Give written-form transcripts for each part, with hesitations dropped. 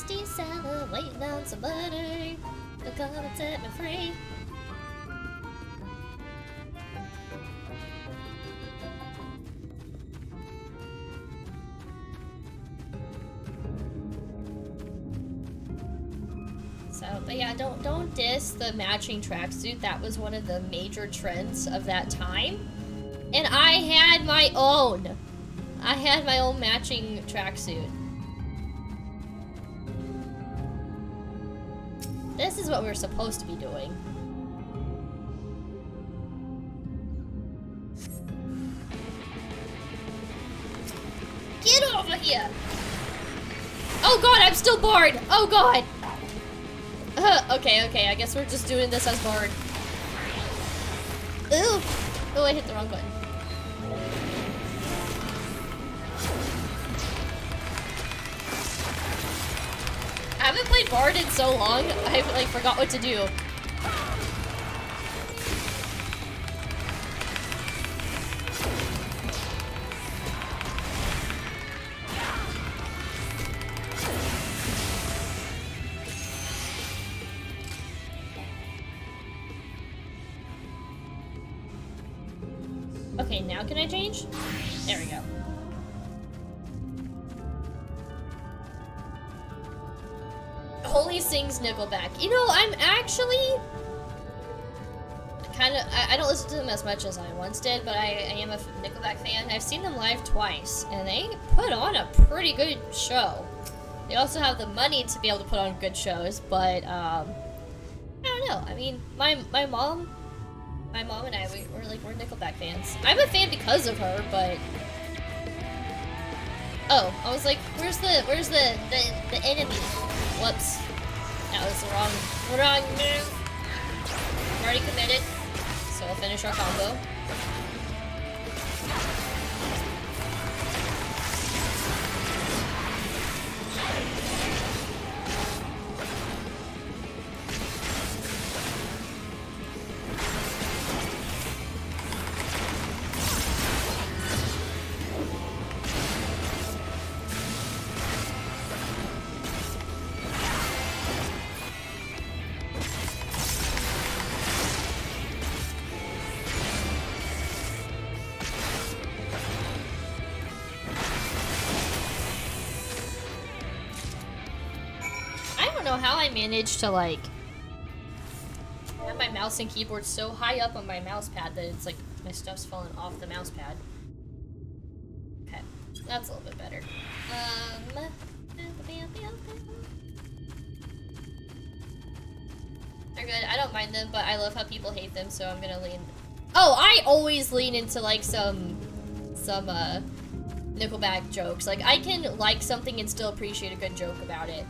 67, waiting on somebody to come and set me free. But yeah, don't diss the matching tracksuit. That was one of the major trends of that time. And I had my own. I had my own matching tracksuit. This is what we're supposed to be doing. Get over here! Oh god, I'm still bored! Oh god! Okay, I guess we're just doing this as Bard. Ooh! Oh, I hit the wrong button. I haven't played Bard in so long, I like forgot what to do. Okay, now can I change? There we go. Holy sings Nickelback. You know, I'm actually kind of... I don't listen to them as much as I once did, but I am a Nickelback fan. I've seen them live twice, and they put on a pretty good show. They also have the money to be able to put on good shows, but, I don't know. I mean, my mom and I, we're Nickelback fans. I'm a fan because of her, but... Oh, I was like, where's the enemy? Whoops. That was the wrong move. I'm already committed, so we'll finish our combo. How I managed to like have my mouse and keyboard so high up on my mouse pad that it's like my stuff's falling off the mouse pad. Okay, that's a little bit better. They're good. I don't mind them, but I love how people hate them, so I'm gonna lean. Oh, I always lean into like some Nickelback jokes. Like I can like something and still appreciate a good joke about it.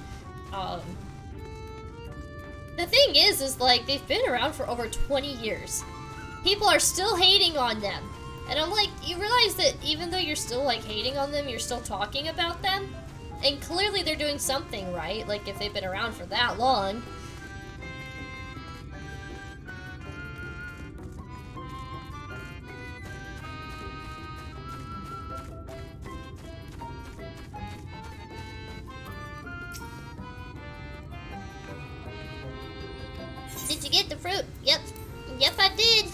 The thing is like, they've been around for over 20 years. People are still hating on them. And I'm like, you realize that even though you're still, like, hating on them, you're still talking about them? And clearly they're doing something right, like, if they've been around for that long. Did you get the fruit? Yep. Yep, I did.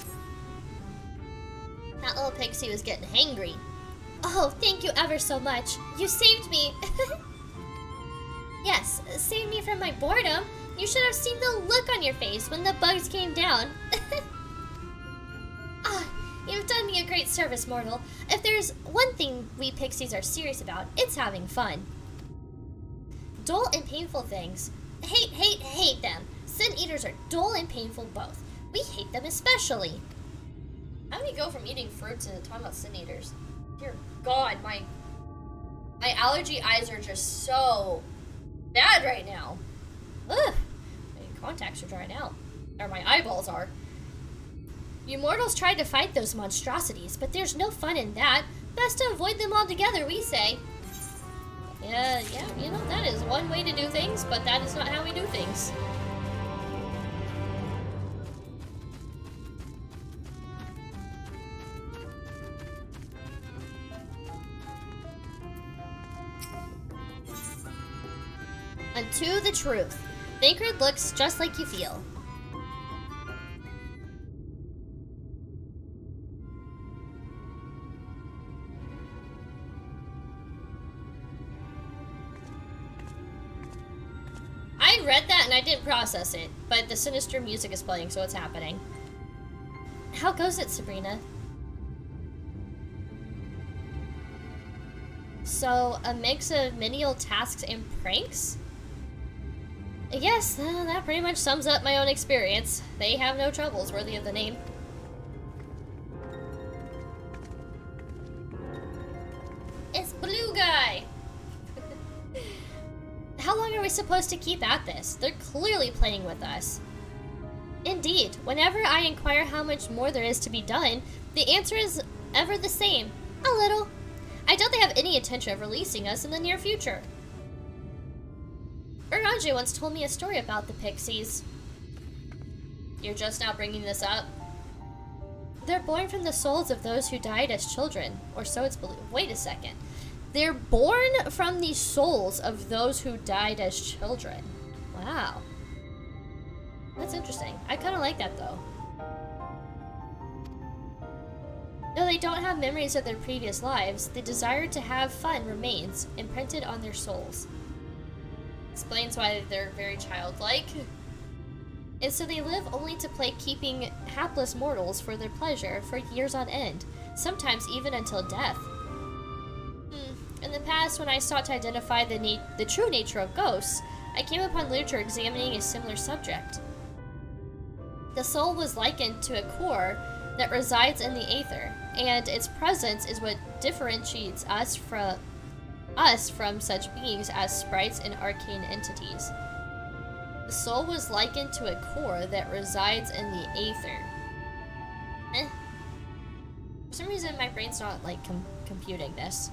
That little pixie was getting hangry. Oh, thank you ever so much. You saved me. Yes, saved me from my boredom. You should have seen the look on your face when the bugs came down. Ah, you've done me a great service, mortal. If there's one thing we pixies are serious about, it's having fun. Dull and painful things. Hate them. Sin eaters are dull and painful both. We hate them especially. How do we go from eating fruits and talking about sin eaters? Dear God, my allergy eyes are just so bad right now. Ugh, my contacts are drying out. Or my eyeballs are. You mortals tried to fight those monstrosities, but there's no fun in that. Best to avoid them altogether, we say. Yeah, you know, that is one way to do things, but that is not how we do things. Unto the truth. Thancred looks just like you feel. I read that and I didn't process it, but the sinister music is playing, so it's happening. How goes it, Sabrina? So, a mix of menial tasks and pranks? Yes, that pretty much sums up my own experience. They have no troubles worthy of the name. It's Blue Guy! How long are we supposed to keep at this? They're clearly playing with us. Indeed, whenever I inquire how much more there is to be done, the answer is ever the same. A little. I doubt they have any intention of releasing us in the near future. Uranje once told me a story about the Pixies. You're just now bringing this up? They're born from the souls of those who died as children, or so it's believed. Wait a second. They're born from the souls of those who died as children. Wow. That's interesting. I kind of like that, though. Though they don't have memories of their previous lives, the desire to have fun remains, imprinted on their souls. Explains why they're very childlike. And so they live only to play keeping hapless mortals for their pleasure for years on end, sometimes even until death. In the past, when I sought to identify the true nature of ghosts, I came upon literature examining a similar subject. The soul was likened to a core that resides in the aether, and its presence is what differentiates us from such beings as sprites and arcane entities. The soul was likened to a core that resides in the aether. For some reason, my brain's not, like, computing this.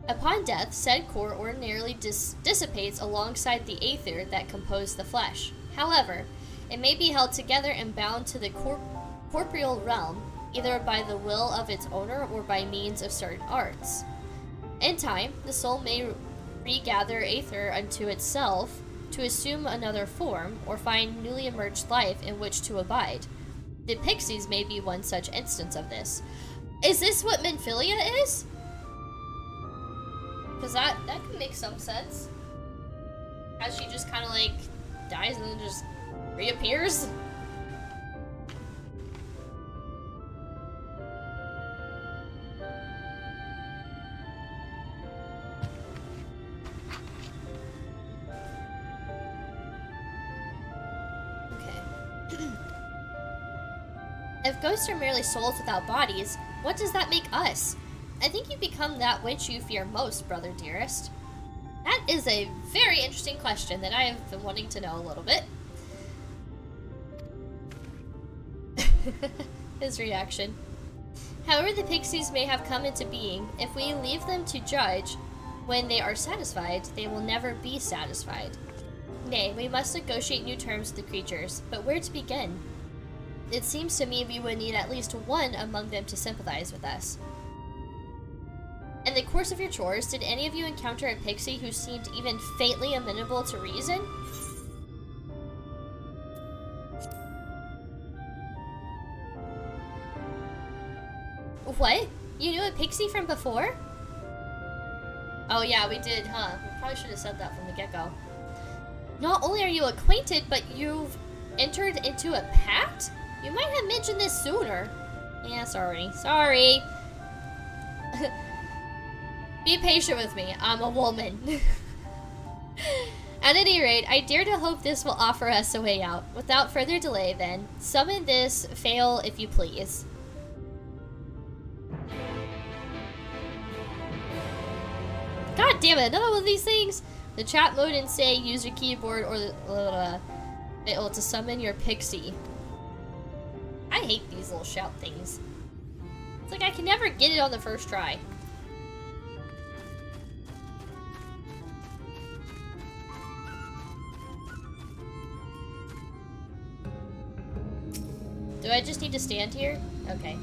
Upon death, said core ordinarily dissipates alongside the aether that composed the flesh. However, it may be held together and bound to the corporeal realm, either by the will of its owner or by means of certain arts. In time, the soul may regather aether unto itself to assume another form, or find newly emerged life in which to abide. The Pixies may be one such instance of this. Is this what Minfilia is? Because that could make some sense. How she just kind of like dies and then just reappears. Okay. If ghosts are merely souls without bodies, what does that make us? I think you become that which you fear most, brother dearest. That is a very interesting question that I have been wanting to know a little bit. His reaction. However the Pixies may have come into being, if we leave them to judge when they are satisfied, they will never be satisfied. Nay, we must negotiate new terms with the creatures, but where to begin? It seems to me we would need at least one among them to sympathize with us. In the course of your chores, did any of you encounter a pixie who seemed even faintly amenable to reason? What? You knew a pixie from before? Oh yeah, we did, huh? We probably should have said that from the get-go. Not only are you acquainted, but you've entered into a pact? You might have mentioned this sooner. Yeah, sorry. Sorry. Be patient with me. I'm a woman. At any rate, I dare to hope this will offer us a way out. Without further delay, then, summon this fail if you please. God damn it, another one of these things! The chat mode and say use your keyboard or to summon your pixie. I hate these little shout things. It's like I can never get it on the first try. Do I just need to stand here? Okay.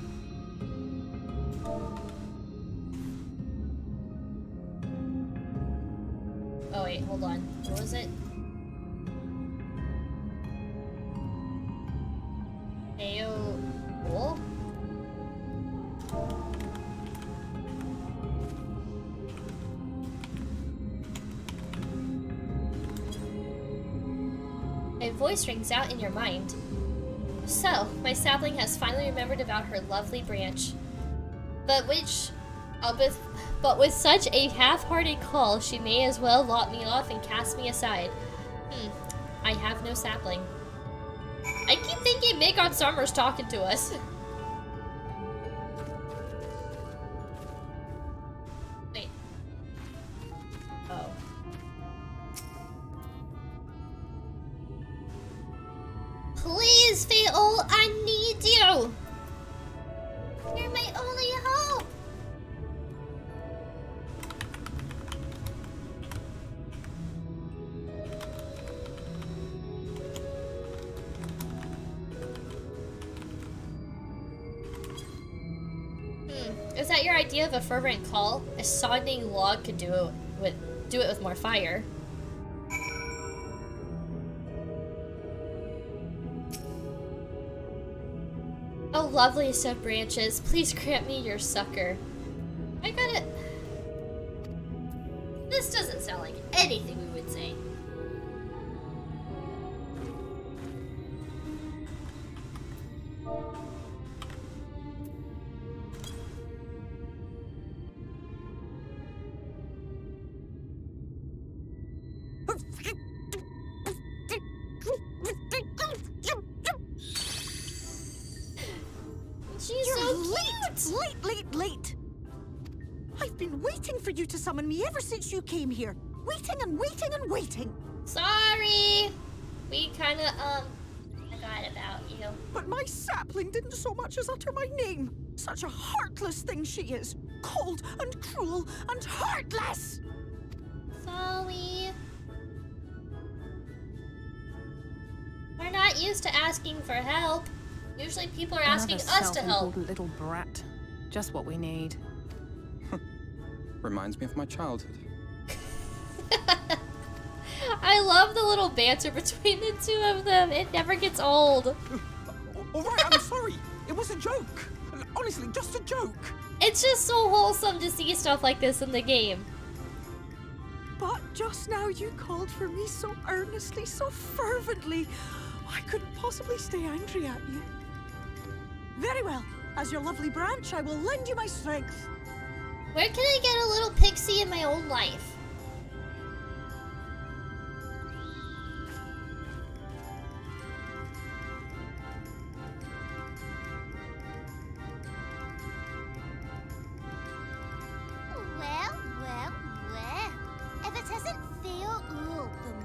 Oh, hold on. What was it? Ayo. Cool. A voice rings out in your mind. So, my sapling has finally remembered about her lovely branch. But with such a half-hearted call, she may as well lock me off and cast me aside. I have no sapling. I keep thinking Magon Summer's talking to us. Wait. Oh. Please, Fatal, I need you! You're my only hope! Is that your idea of a fervent call? A soddening log could do it with more fire. Oh, loveliest of branches, please grant me your succor. I got it. This doesn't sound like anything we would say. Summon me ever since you came here. Waiting and waiting and waiting. Sorry. We kinda, forgot about you. But my sapling didn't so much as utter my name. Such a heartless thing she is. Cold and cruel and heartless. Sorry. We're not used to asking for help. Usually people are asking us to help. Little brat. Just what we need. Reminds me of my childhood. I love the little banter between the two of them. It never gets old. All right, I'm sorry. It was a joke. Honestly, just a joke. It's just so wholesome to see stuff like this in the game. But just now you called for me so earnestly, so fervently. I couldn't possibly stay angry at you. Very well. As your lovely branch, I will lend you my strength. Where can I get a little pixie in my own life? Well. If it isn't Theo, the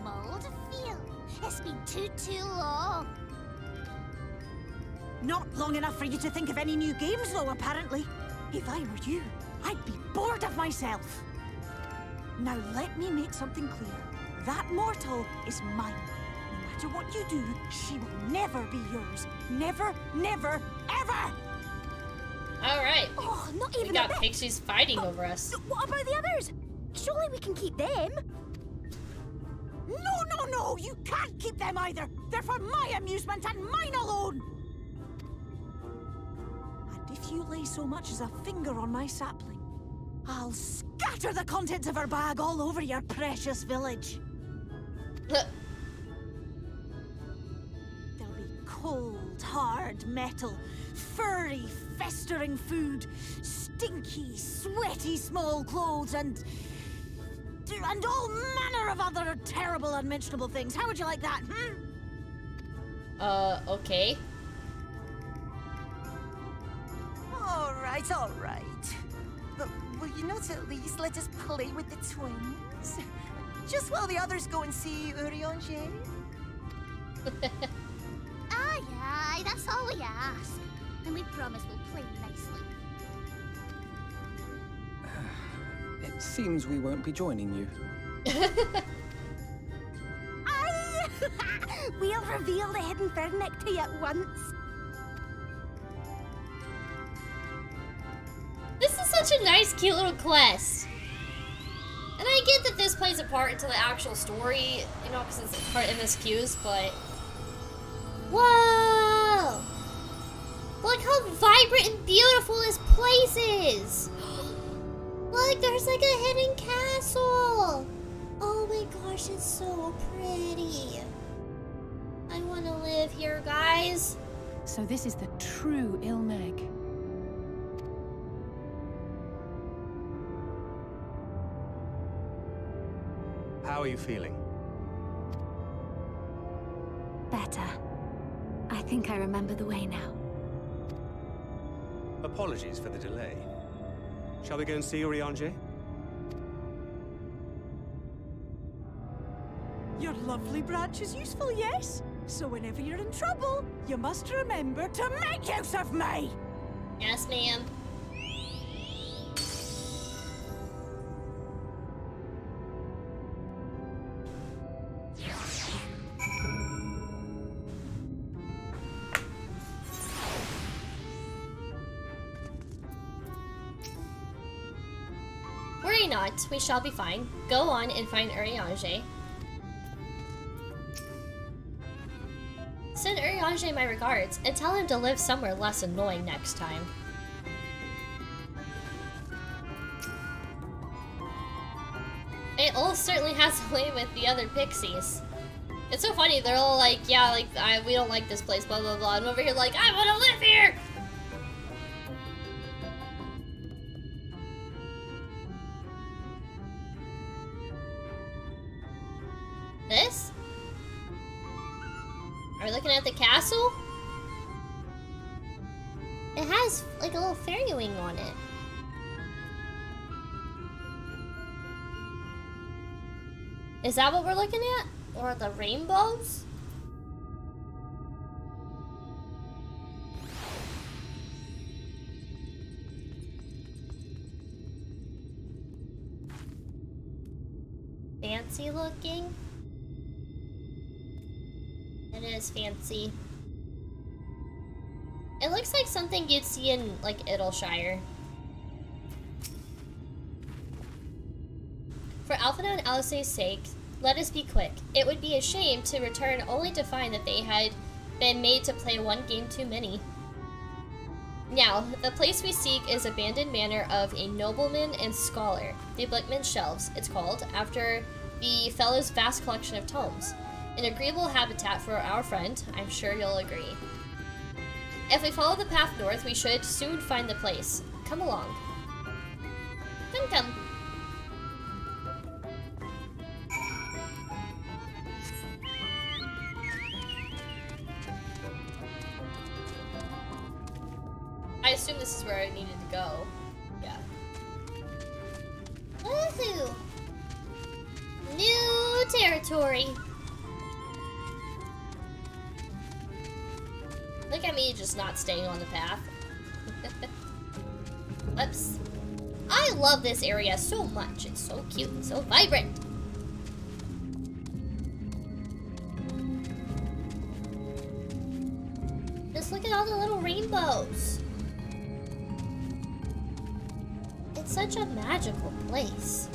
mold Theo. It's been too long. Not long enough for you to think of any new games, though, apparently. If I were you, I'd be bored of myself. Now let me make something clear. That mortal is mine. No matter what you do, she will never be yours. Never, never, ever! Alright. Oh, not even we got a bit. pixies fighting over us. What about the others? Surely we can keep them. No, you can't keep them either. They're for my amusement and mine alone. And if you lay so much as a finger on my sapling, I'll scatter the contents of her bag all over your precious village. There'll be cold, hard metal, furry, festering food, stinky, sweaty small clothes, and all manner of other terrible, unmentionable things. How would you like that, Okay. All right. But will you not at least let us play with the twins? Just while the others go and see Urianger? Aye, that's all we ask. And we promise we'll play nicely. It seems we won't be joining you. Aye! We'll reveal the hidden Fernic to you at once. This is such a nice, cute little quest. And I get that this plays a part into the actual story, you know, because it's part in this MSQs, but... Whoa! Look how vibrant and beautiful this place is! Look, there's like a hidden castle! Oh my gosh, it's so pretty. I want to live here, guys. So this is the true Ilmeg. How are you feeling? Better. I think I remember the way now. Apologies for the delay. Shall we go and see Urianger? Your lovely branch is useful, yes? So whenever you're in trouble, you must remember to make use of me! Yes, ma'am. Worry not, we shall be fine. Go on and find Urianger. Send Urianger my regards, and tell him to live somewhere less annoying next time. It all certainly has a way with the other pixies. It's so funny, they're all like, yeah, like, we don't like this place, blah blah blah, and over here like, I wanna live here! This? Are we looking at the castle? It has like a little fairy wing on it. Is that what we're looking at? Or the rainbows? Fancy looking. It is fancy. It looks like something you'd see in, like, Idleshire. For Alphina and Alice's sake, let us be quick. It would be a shame to return only to find that they had been made to play one game too many. Now, the place we seek is abandoned manor of a nobleman and scholar, the Blickman Shelves, it's called, after the fellow's vast collection of tomes. An agreeable habitat for our friend, I'm sure you'll agree. If we follow the path north, we should soon find the place. Come along. Come. I assume this is where I needed to go. Yeah. Woohoo! New territory! Look at me just not staying on the path. Whoops. I love this area so much. It's so cute and so vibrant. Just look at all the little rainbows. It's such a magical place.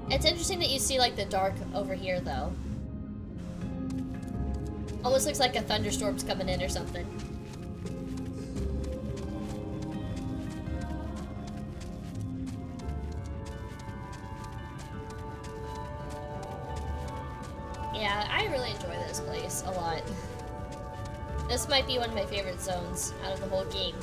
It's interesting that you see like the dark over here though. Almost looks like a thunderstorm's coming in or something. Yeah, I really enjoy this place a lot. This might be one of my favorite zones out of the whole game.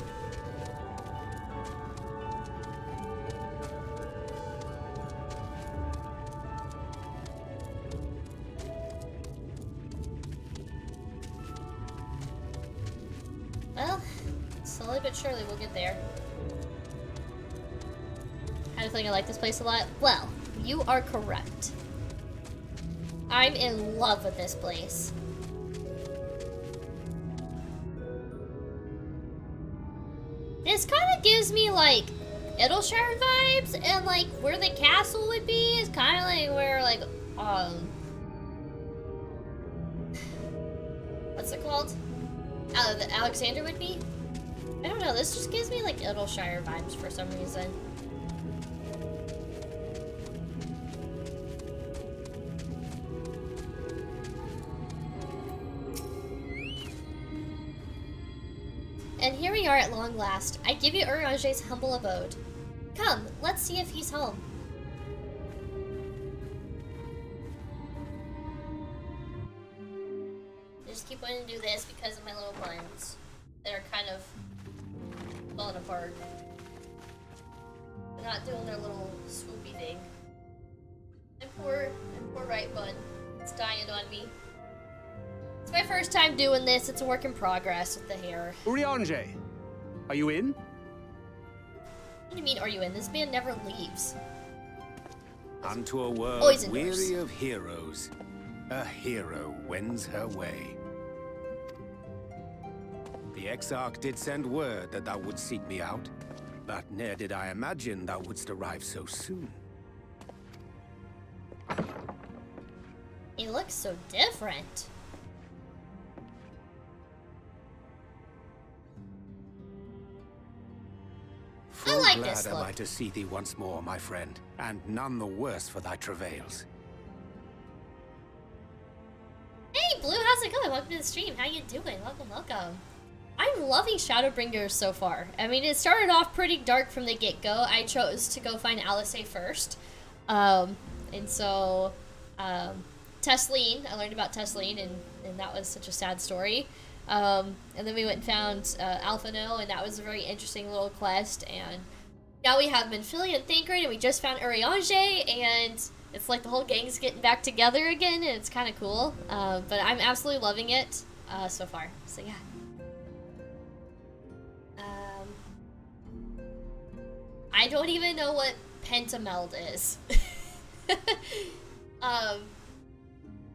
Slowly but surely we'll get there. I had a feeling I like this place a lot. Well, you are correct. I'm in love with this place. This kind of gives me like Idleshire vibes, and like where the castle would be is kind of like where like what's it called? The Alexander would be. I don't know, this just gives me like Idleshire vibes for some reason. And here we are at long last. I give you Urianger's humble abode. Come, let's see if he's home. I just keep wanting to do this because of my little buns that are kind of falling apart. They're not doing their little swoopy thing. And poor right bun. It's dying on me. It's my first time doing this. It's a work in progress with the hair. Urianger, are you in? What do you mean, are you in? This man never leaves. Unto a world Always indoors. weary of heroes, a hero wends her way. The Exarch did send word that thou wouldst seek me out, but ne'er did I imagine thou wouldst arrive so soon. He looks so different. Full I like glad this am look. I to see thee once more, my friend, and none the worse for thy travails. Hey, Blue, how's it going? Welcome to the stream. How you doing? Welcome, welcome. I'm loving Shadowbringers so far. I mean, it started off pretty dark from the get-go. I chose to go find Alice first. And so, Tesleen, I learned about Tesleen, and that was such a sad story. And then we went and found Alphino, and that was a very interesting little quest. And now we have Minfilia and Thancred, and we just found Urianger, and it's like the whole gang's getting back together again, and it's kind of cool. But I'm absolutely loving it so far. So yeah. I don't even know what pentameld is.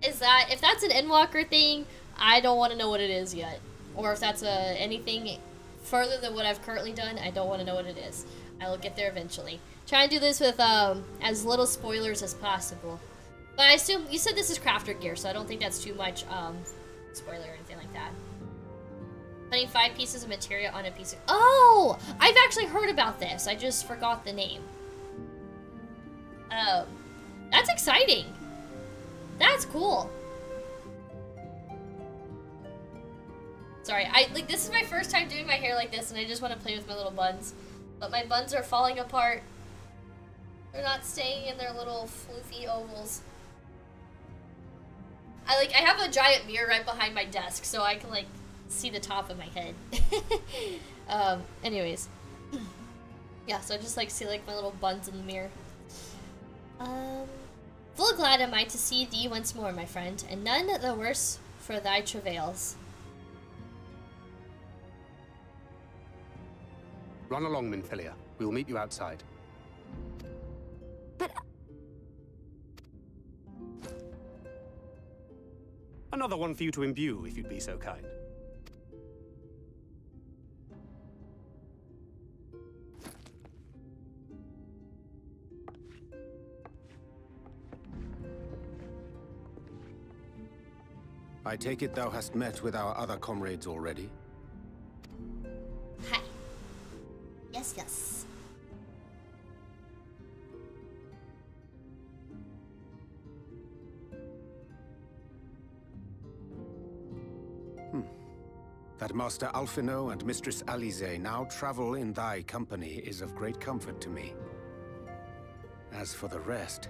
If that's an Endwalker thing, I don't want to know what it is yet. Or if that's anything further than what I've currently done, I don't want to know what it is. I will get there eventually. Try and do this with as little spoilers as possible. But I assume you said this is crafter gear, so I don't think that's too much spoiler or anything like that. Putting 5 pieces of materia on a piece of... Oh! I've actually heard about this. I just forgot the name. That's exciting. That's cool. Sorry, this is my first time doing my hair like this, and I just want to play with my little buns. But my buns are falling apart. They're not staying in their little floofy ovals. I have a giant mirror right behind my desk, so I can, see the top of my head. Anyways. Yeah, so I just, see, my little buns in the mirror. Full glad am I to see thee once more, my friend, and none the worse for thy travails. Run along, Minfilia. We will meet you outside. But... Another one for you to imbue, if you'd be so kind. I take it thou hast met with our other comrades already? Hi. Yes, yes. That Master Alphino and Mistress Alize now travel in thy company is of great comfort to me. As for the rest,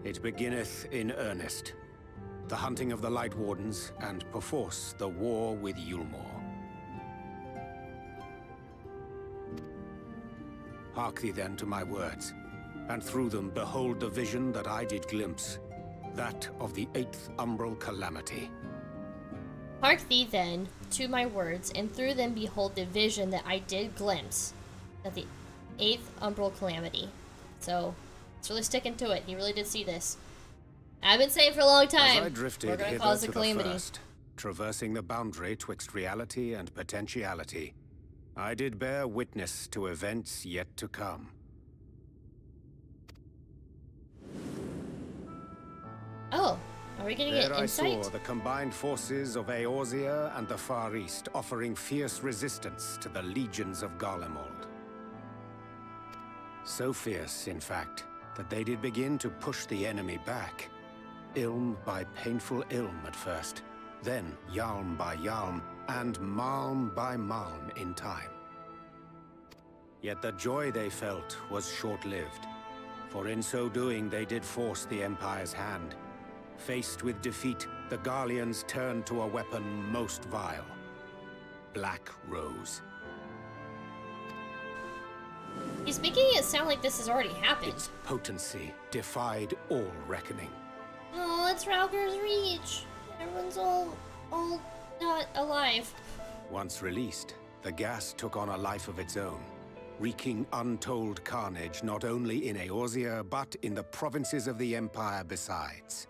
it beginneth in earnest. The hunting of the Light Wardens, and perforce the war with Yulmore. Hark thee then to my words, and through them behold the vision that I did glimpse, that of the 8th Umbral Calamity. Hark thee then to my words, and through them behold the vision that I did glimpse, that the 8th Umbral Calamity. So, it's really sticking to it. He really did see this. I've been saying for a long time, As I drifted we're gonna hither cause to the the calamity. first, traversing the boundary twixt reality and potentiality, I did bear witness to events yet to come. Oh, are we gonna get There I insight? saw the combined forces of Eorzea and the Far East offering fierce resistance to the legions of Garlemald. So fierce, in fact, that they did begin to push the enemy back. Ilm by painful ilm at first, then Yalm by Yalm, and malm by malm in time. Yet the joy they felt was short-lived, for in so doing they did force the Empire's hand. Faced with defeat, the Garleans turned to a weapon most vile: Black Rose. He's making it sound like this has already happened. Its potency defied all reckoning. Oh, it's Rauger's Reach. Everyone's all not alive. Once released, the gas took on a life of its own, wreaking untold carnage not only in Eorzea, but in the provinces of the Empire besides.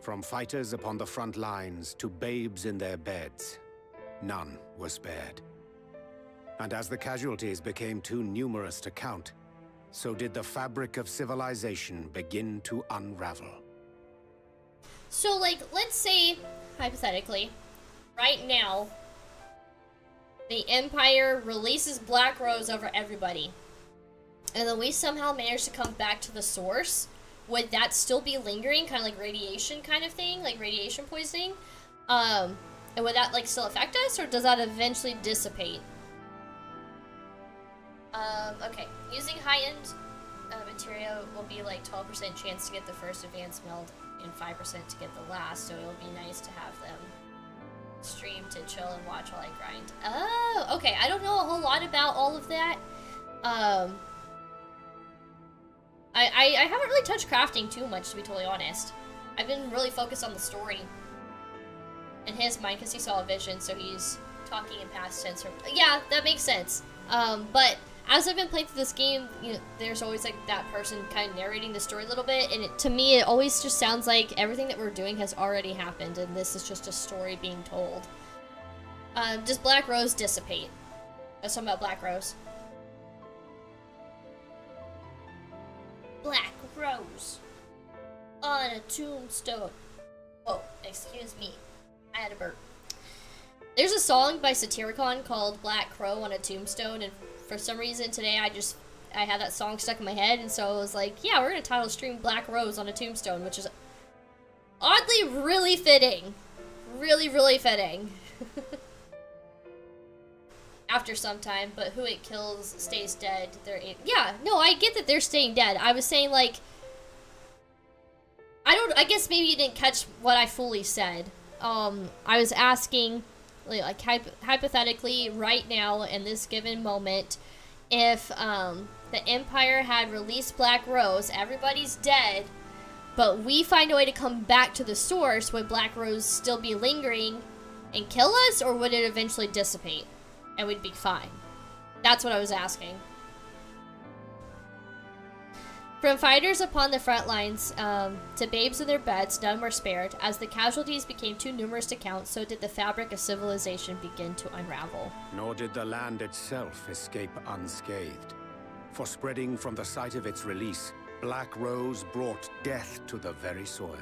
From fighters upon the front lines to babes in their beds, none were spared. And as the casualties became too numerous to count, so did the fabric of civilization begin to unravel. So, like, let's say, hypothetically, right now, the Empire releases Black Rose over everybody, and then we somehow manage to come back to the source. Would that still be lingering, kind of like radiation kind of thing, like radiation poisoning? And would that, like, still affect us, or does that eventually dissipate? Okay, using high-end material will be like 12% chance to get the first advanced meld and 5% to get the last, so it'll be nice to have them stream to chill and watch while I grind. Oh, okay, I don't know a whole lot about all of that. I haven't really touched crafting too much, to be totally honest. I've been really focused on the story in his mind, because he saw a vision, so he's talking in past tense. Yeah, that makes sense. But as I've been playing through this game, you know, there's always like that person kind of narrating the story a little bit, and to me, it always just sounds like everything that we're doing has already happened, and this is just a story being told. Does Black Rose dissipate? Let's talk about Black Rose. Black Rose on a tombstone. Oh, excuse me. I had a burp. There's a song by Satyricon called Black Crow on a Tombstone, and for some reason today I had that song stuck in my head, and so I was like, yeah, we're gonna title stream Black Rose on a Tombstone, which is oddly really fitting. Really, really fitting. After some time, but who it kills stays dead. Yeah, no, I get that they're staying dead. I was saying, like, I guess maybe you didn't catch what I fully said. I was asking, like, hypothetically, right now, in this given moment, if, the Empire had released Black Rose, everybody's dead, but we find a way to come back to the source, would Black Rose still be lingering and kill us, or would it eventually dissipate, and we'd be fine? That's what I was asking. From fighters upon the front lines to babes in their beds, none were spared. As the casualties became too numerous to count, so did the fabric of civilization begin to unravel. Nor did the land itself escape unscathed. For spreading from the site of its release, Black Rose brought death to the very soil.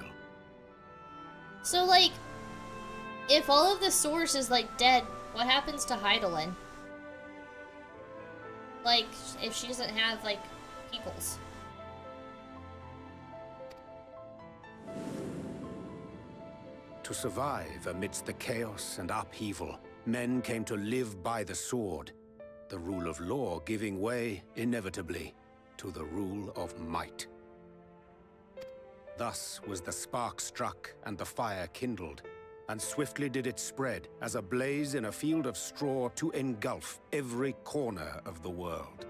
So, like, if all of the source is, like, dead, what happens to Hydaelyn? Like, if she doesn't have, like, peoples. To survive amidst the chaos and upheaval, men came to live by the sword, the rule of law giving way, inevitably, to the rule of might. Thus was the spark struck and the fire kindled, and swiftly did it spread as a blaze in a field of straw to engulf every corner of the world.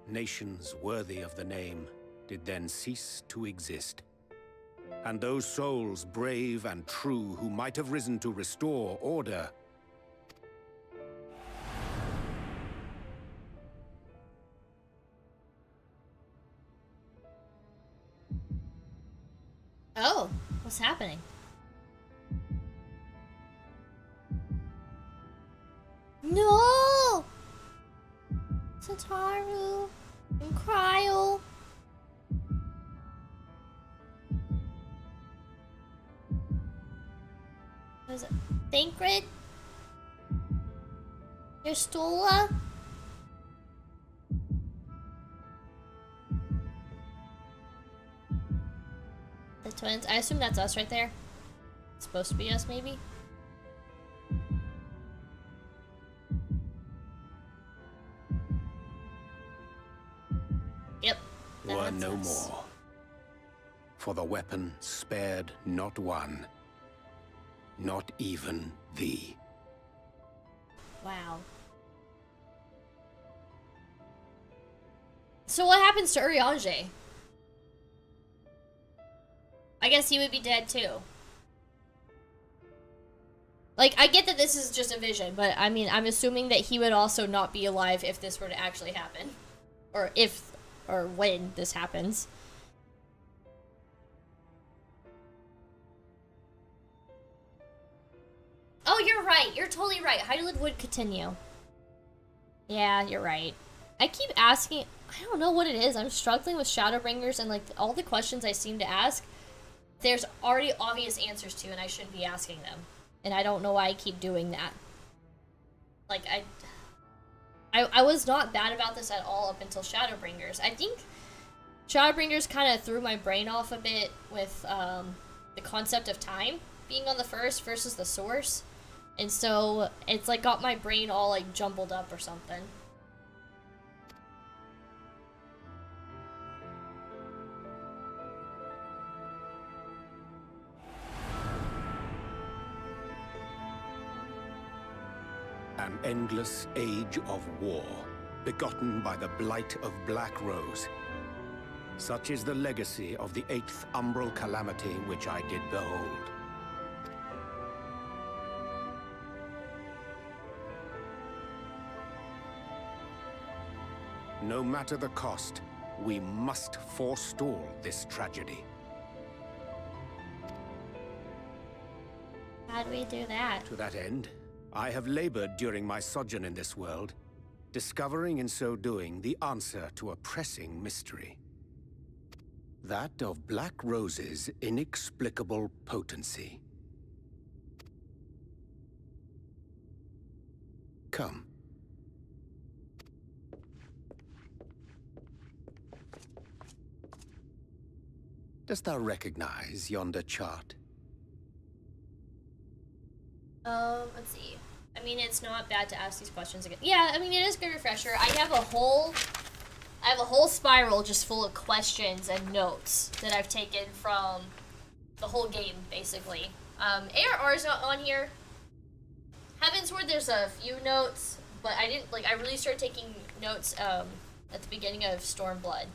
Nations worthy of the name did then cease to exist. And those souls brave and true who might have risen to restore order. Oh, what's happening? No! Sataru and Cryo. What is it? Thancred? Stola? The twins? I assume that's us right there. supposed to be us, maybe? Yep. Were That's no us. more. For the weapon spared not one. Not even thee. Wow. So what happens to Urianger? I guess he would be dead too. Like, I get that this is just a vision, but I mean, I'm assuming that he would also not be alive if this were to actually happen. Or if, or when this happens. Oh, you're right. You're totally right. Hydaelyn would continue. Yeah, you're right. I keep asking, I don't know what it is. I'm struggling with Shadowbringers, and like all the questions I seem to ask, there's already obvious answers to, and I shouldn't be asking them. And I don't know why I keep doing that. Like, I was not bad about this at all up until Shadowbringers. I think Shadowbringers kind of threw my brain off a bit with the concept of time being on the first versus the source. And so it's like got my brain all like jumbled up or something. An endless age of war, begotten by the blight of Black Rose. Such is the legacy of the 8th umbral calamity which I did behold. No matter the cost, we must forestall this tragedy. How do we do that? To that end, I have labored during my sojourn in this world, discovering in so doing the answer to a pressing mystery. That of Black Rose's inexplicable potency. Come. Dost thou recognize yonder chart? Let's see. I mean, it's not bad to ask these questions again. Yeah, I mean, it is a good refresher. I have a whole spiral just full of questions and notes that I've taken from the whole game, basically. ARR's not on here. Heavensward, there's a few notes, but I didn't, like, I really started taking notes, at the beginning of Stormblood.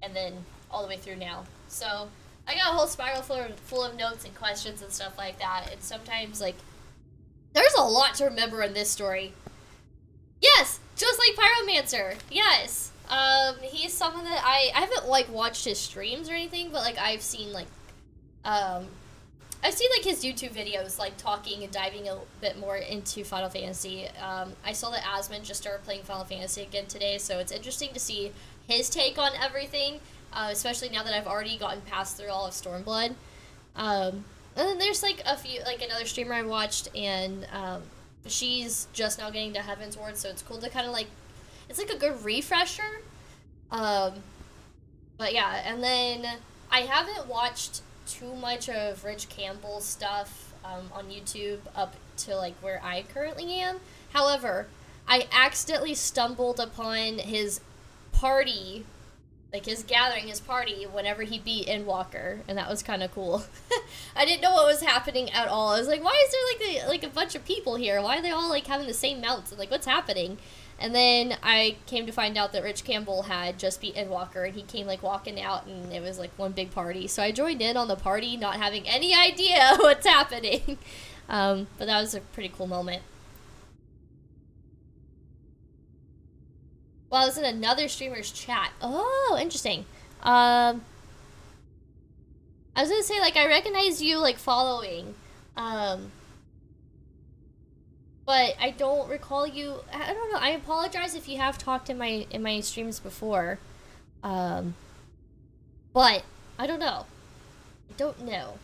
And then all the way through now. So, I got a whole spiral full of notes and questions and stuff like that, and sometimes, like, there's a lot to remember in this story. Yes! Just like Pyromancer! Yes! He's someone that I haven't, like, watched his streams or anything, but, like, I've seen, like, his YouTube videos, like, talking and diving a bit more into Final Fantasy. I saw that Asmund just started playing Final Fantasy again today, so it's interesting to see his take on everything, especially now that I've already gotten past through all of Stormblood. And then there's, like, a few, like, another streamer I watched, and, she's just now getting to Heavensward, so it's cool to kind of, like, it's, like, a good refresher. But, yeah, and then I haven't watched too much of Rich Campbell's stuff, on YouTube up to, like, where I currently am. However, I accidentally stumbled upon his party, like his gathering, his party, whenever he beat Endwalker, and that was kind of cool. I didn't know what was happening at all. I was like, why is there like a bunch of people here? Why are they all like having the same mounts? And like, what's happening? And then I came to find out that Rich Campbell had just beat Endwalker, and he came like walking out, and it was like one big party. So I joined in on the party, not having any idea what's happening. But that was a pretty cool moment. Well, I was in another streamer's chat. Oh, interesting. I was gonna say, like, I recognize you, like, following. But I don't recall you. I don't know. I apologize if you have talked in my streams before. But I don't know. I don't know.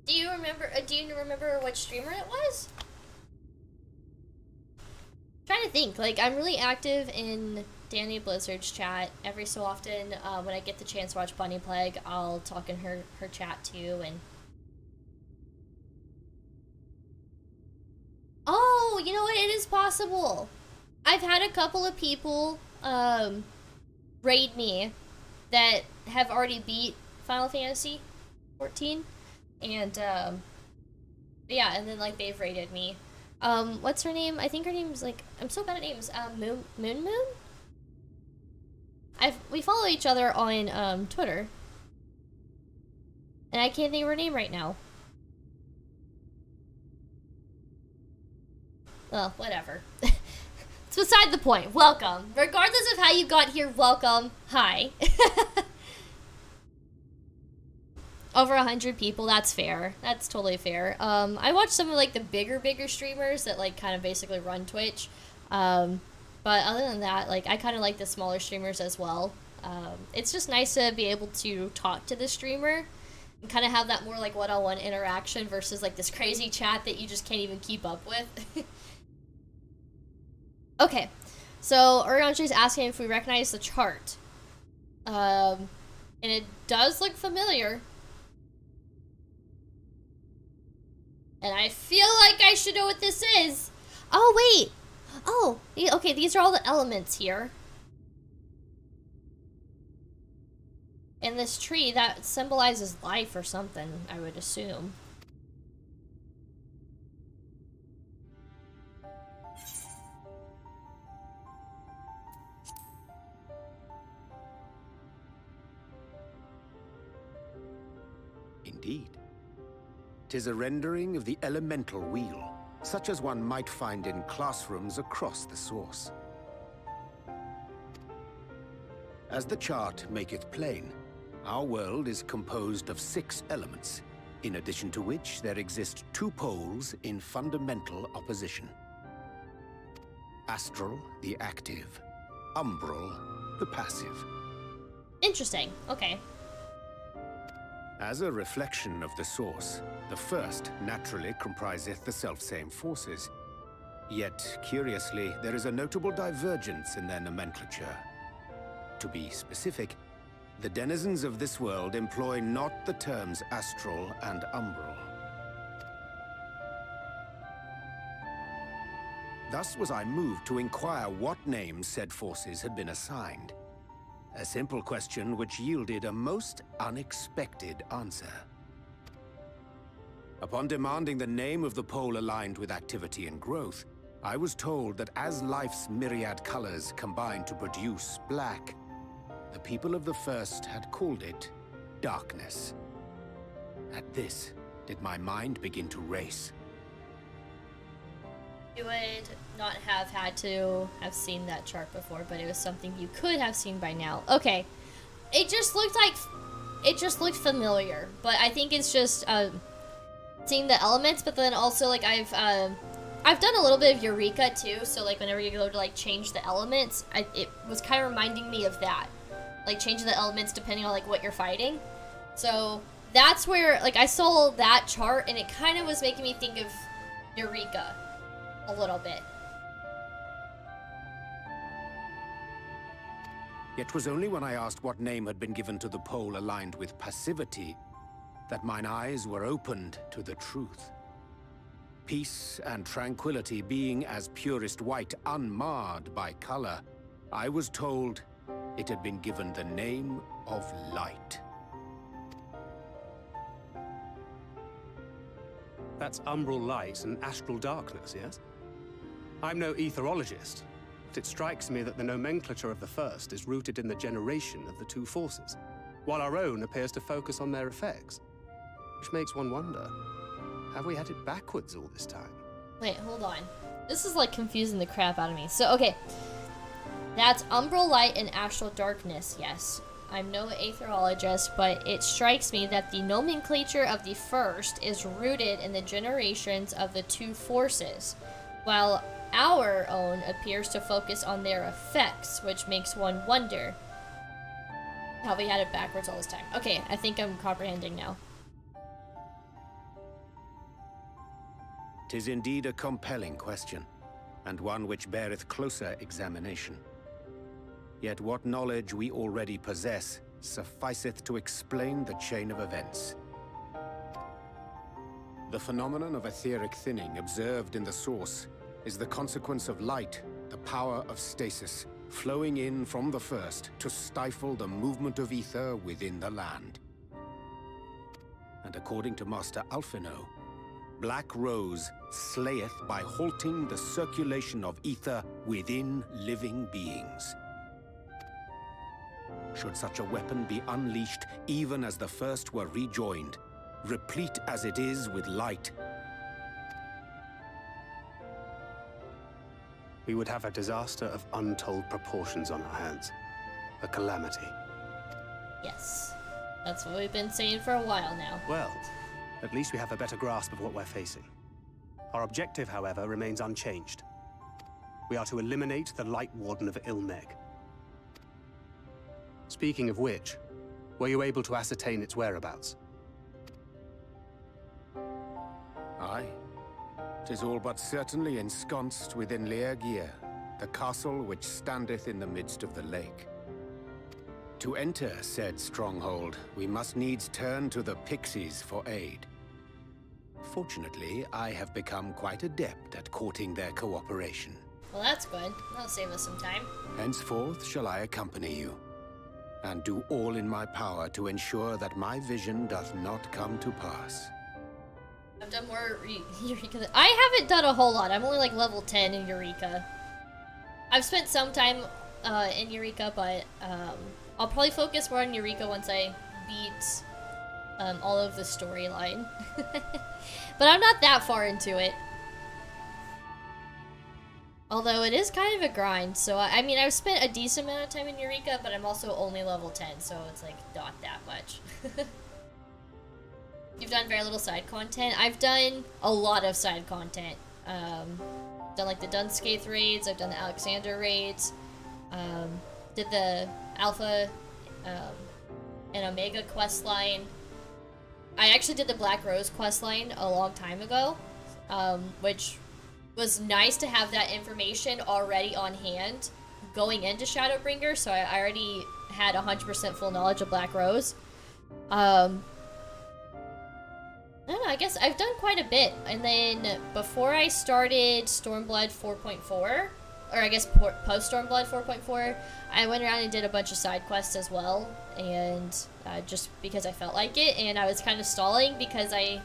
Do you remember what streamer it was? Trying to think. Like, I'm really active in Danny Blizzard's chat. Every so often, when I get the chance to watch Bunny Plague, I'll talk in her chat too, and... Oh, you know what? It is possible. I've had a couple of people, raid me that have already beat Final Fantasy 14, and, yeah, and then, like, they've raided me. What's her name? I think her name's, like, I'm so bad at names. Moon? We follow each other on, Twitter. And I can't think of her name right now. Well, whatever. It's beside the point. Welcome. Regardless of how you got here, welcome. Hi. Over 100 people, that's fair. That's totally fair. I watch some of, like, the bigger streamers that, like, kind of basically run Twitch. But other than that, like, I kind of like the smaller streamers as well. It's just nice to be able to talk to the streamer and kind of have that more, like, one-on-one interaction versus, like, this crazy chat that you just can't even keep up with. Okay, so Urianji's asking if we recognize the chart. And it does look familiar. And I feel like I should know what this is. Oh, wait. Oh, okay, these are all the elements here. And this tree, that symbolizes life or something, I would assume. Indeed. 'Tis a rendering of the elemental wheel, such as one might find in classrooms across the source. As the chart maketh plain, our world is composed of 6 elements, in addition to which there exist 2 poles in fundamental opposition. Astral, the active. Umbral, the passive. Interesting. Okay. As a reflection of the source, the first naturally compriseth the selfsame forces. Yet, curiously, there is a notable divergence in their nomenclature. To be specific, the denizens of this world employ not the terms astral and umbral. Thus was I moved to inquire what names said forces had been assigned. A simple question which yielded a most unexpected answer. Upon demanding the name of the pole aligned with activity and growth, I was told that as life's myriad colors combine to produce black, the people of the first had called it darkness. At this, did my mind begin to race. You would not have had to have seen that chart before, but it was something you could have seen by now. Okay. It just looked familiar, but I think it's just seeing the elements, but then also like I've done a little bit of Eureka too, so like whenever you go to like change the elements, it was kind of reminding me of that. Like changing the elements depending on like what you're fighting. So that's where like I saw that chart and it kind of was making me think of Eureka a little bit. It was only when I asked what name had been given to the pole aligned with passivity that mine eyes were opened to the truth. Peace and tranquility being as purest white, unmarred by color, I was told it had been given the name of light. That's umbral light and astral darkness, yes? I'm no etherologist, but it strikes me that the nomenclature of the first is rooted in the generation of the 2 forces, while our own appears to focus on their effects. Which makes one wonder, have we had it backwards all this time? Wait, hold on. This is like confusing the crap out of me. So, okay. That's umbral light and astral darkness, yes. I'm no aetherologist, but it strikes me that the nomenclature of the first is rooted in the generations of the 2 forces, while our own appears to focus on their effects, which makes one wonder how we had it backwards all this time. Okay, I think I'm comprehending now. 'Tis indeed a compelling question, and one which beareth closer examination. Yet what knowledge we already possess sufficeth to explain the chain of events. The phenomenon of etheric thinning observed in the source is the consequence of light, the power of stasis, flowing in from the first to stifle the movement of ether within the land. And according to Master Alphino, Black Rose slayeth by halting the circulation of ether within living beings. Should such a weapon be unleashed even as the first were rejoined, replete as it is with light, we would have a disaster of untold proportions on our hands. A calamity. Yes. That's what we've been saying for a while now. Well, at least we have a better grasp of what we're facing. Our objective, however, remains unchanged. We are to eliminate the Light Warden of Ilmeg. Speaking of which, were you able to ascertain its whereabouts? Aye. 'Tis all but certainly ensconced within Leergear, the castle which standeth in the midst of the lake. To enter said stronghold, we must needs turn to the Pixies for aid. Fortunately, I have become quite adept at courting their cooperation. Well, that's good. That'll save us some time. Henceforth shall I accompany you, and do all in my power to ensure that my vision doth not come to pass. I've done more Eureka. I haven't done a whole lot. I'm only like level 10 in Eureka. I've spent some time in Eureka, but I'll probably focus more on Eureka once I beat all of the storyline. But I'm not that far into it. Although it is kind of a grind, so I mean, I've spent a decent amount of time in Eureka, but I'm also only level 10, so it's like not that much. You've done very little side content. I've done a lot of side content. Done like the Dunskaith raids, I've done the Alexander raids, did the Alpha and Omega questline. I actually did the Black Rose questline a long time ago, which was nice to have that information already on hand going into Shadowbringers, so I already had 100% full knowledge of Black Rose. I don't know, I guess I've done quite a bit. And then before I started Stormblood 4.4, or I guess post Stormblood 4.4, I went around and did a bunch of side quests as well. And just because I felt like it, and I was kind of stalling because I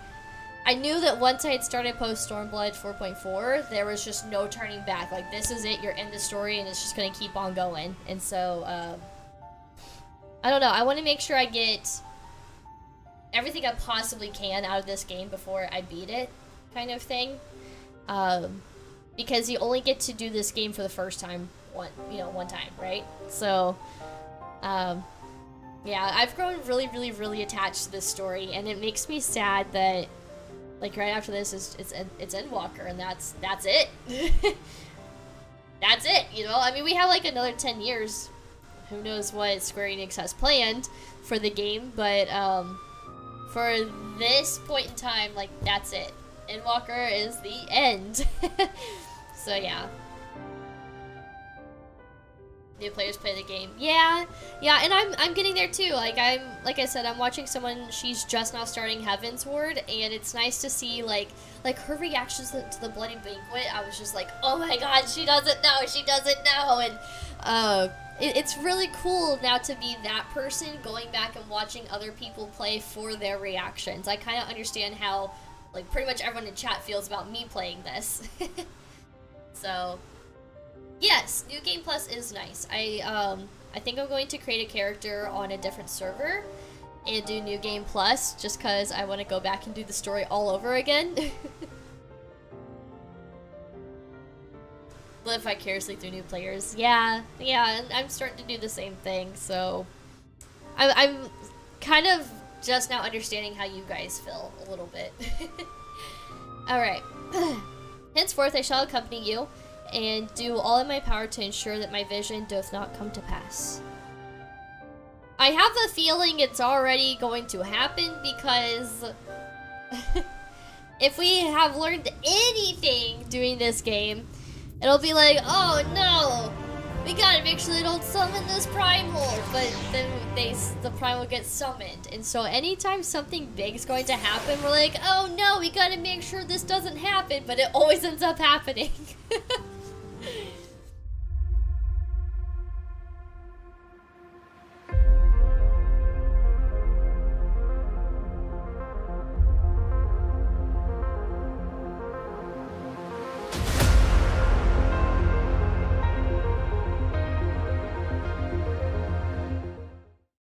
knew that once I had started post Stormblood 4.4, there was just no turning back. Like, this is it, you're in the story, and it's just gonna keep on going. And so, I don't know, I want to make sure I get everything I possibly can out of this game before I beat it, kind of thing. Because you only get to do this game for the first time, one time, right? So, yeah, I've grown really, really, really attached to this story, and it makes me sad that, like, right after this it's Endwalker, and that's it. That's it, you know? I mean, we have like another 10 years. Who knows what Square Enix has planned for the game, but for this point in time, like, that's it. Endwalker is the end. So yeah. New players play the game. Yeah, and I'm getting there too. Like I said, I'm watching someone, she's just now starting Heavensward, and it's nice to see like her reactions to the Bloody Banquet. I was just like, oh my god, she doesn't know, and it's really cool now to be that person going back and watching other people play for their reactions. I kind of understand how, like, pretty much everyone in chat feels about me playing this. So, yes, New Game Plus is nice. I think I'm going to create a character on a different server and do New Game Plus just because I want to go back and do the story all over again. Live vicariously through new players. Yeah, and I'm starting to do the same thing, so I'm kind of just now understanding how you guys feel a little bit. Alright. Henceforth I shall accompany you and do all in my power to ensure that my vision doth not come to pass. I have the feeling it's already going to happen because if we have learned anything doing this game, it'll be like, oh no, we gotta make sure they don't summon this primal. But then the primal gets summoned. And so anytime something big is going to happen, we're like, oh no, we gotta make sure this doesn't happen. But it always ends up happening.